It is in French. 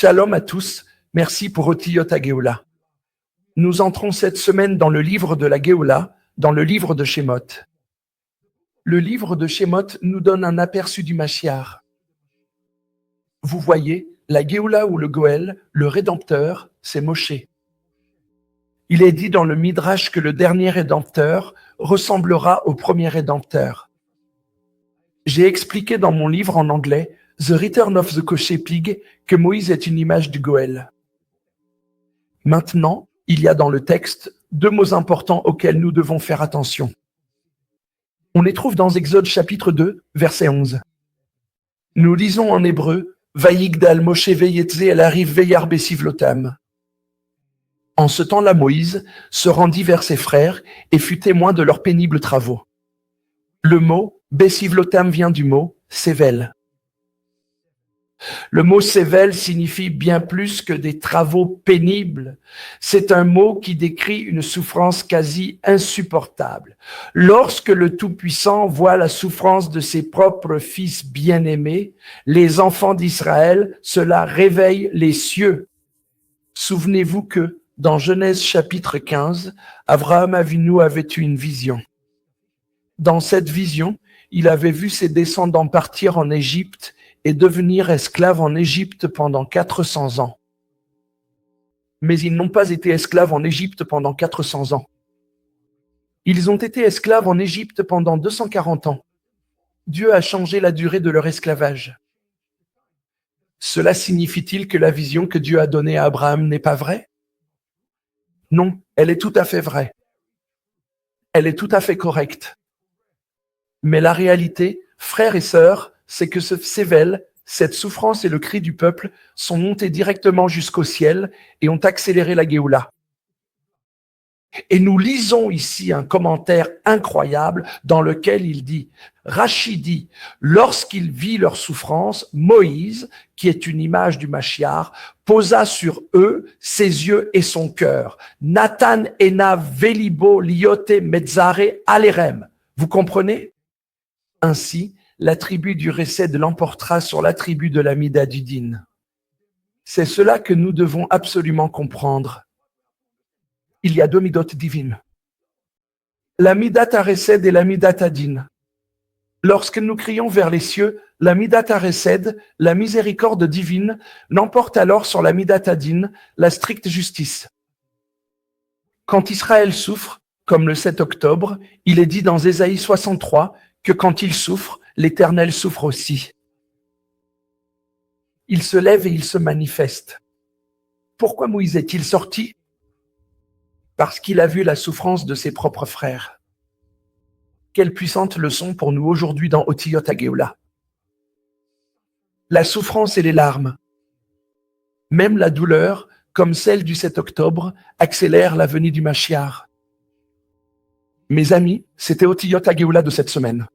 Shalom à tous, merci pour Otiyot HaGeoula. Nous entrons cette semaine dans le livre de la Géoula, dans le livre de Shemot. Le livre de Shemot nous donne un aperçu du Mashiach. Vous voyez, la Géoula ou le Goël, le Rédempteur, c'est Moshe. Il est dit dans le Midrash que le dernier Rédempteur ressemblera au premier Rédempteur. J'ai expliqué dans mon livre en anglais The Return of the Kosher Pig que Moïse est une image du Goël. Maintenant, il y a dans le texte deux mots importants auxquels nous devons faire attention. On les trouve dans Exode chapitre 2, verset 11. Nous lisons en hébreu Vayigdal Moshe veyetze el ariv veyar besivlotam. En ce temps-là, Moïse se rendit vers ses frères et fut témoin de leurs pénibles travaux. Le mot besivlotam vient du mot sevel. Le mot sével signifie bien plus que des travaux pénibles. C'est un mot qui décrit une souffrance quasi insupportable. Lorsque le Tout-Puissant voit la souffrance de ses propres fils bien-aimés, les enfants d'Israël, cela réveille les cieux. Souvenez-vous que, dans Genèse chapitre 15, Abraham Avinu avait eu une vision. Dans cette vision, il avait vu ses descendants partir en Égypte et devenir esclaves en Égypte pendant 400 ans. Mais ils n'ont pas été esclaves en Égypte pendant 400 ans. Ils ont été esclaves en Égypte pendant 240 ans. Dieu a changé la durée de leur esclavage. Cela signifie-t-il que la vision que Dieu a donnée à Abraham n'est pas vraie? Non, elle est tout à fait vraie. Elle est tout à fait correcte. Mais la réalité, frères et sœurs, c'est que ce sével, cette souffrance et le cri du peuple sont montés directement jusqu'au ciel et ont accéléré la Géoula. Et nous lisons ici un commentaire incroyable dans lequel il dit, Rashi dit, lorsqu'il vit leur souffrance, Moïse, qui est une image du Mashiach, posa sur eux ses yeux et son cœur. Nathan ena velibo liote metzare alerem. Vous comprenez? Ainsi, la tribu du Réced l'emportera sur la tribu de la Mida du Din. C'est cela que nous devons absolument comprendre. Il y a deux Midot divines. La Midat HaRéced et la Midat HaDin. Lorsque nous crions vers les cieux, la Midat HaRéced, la miséricorde divine, l'emporte alors sur la Midat HaDin, la stricte justice. Quand Israël souffre, comme le 7 octobre, il est dit dans Ésaïe 63 que quand il souffre, l'Éternel souffre aussi. Il se lève et il se manifeste. Pourquoi Moïse est-il sorti? Parce qu'il a vu la souffrance de ses propres frères. Quelle puissante leçon pour nous aujourd'hui dans Otiyot HaGeoula. La souffrance et les larmes, même la douleur, comme celle du 7 octobre, accélèrent la venue du Mashiach. Mes amis, c'était Otiyot HaGeoula de cette semaine.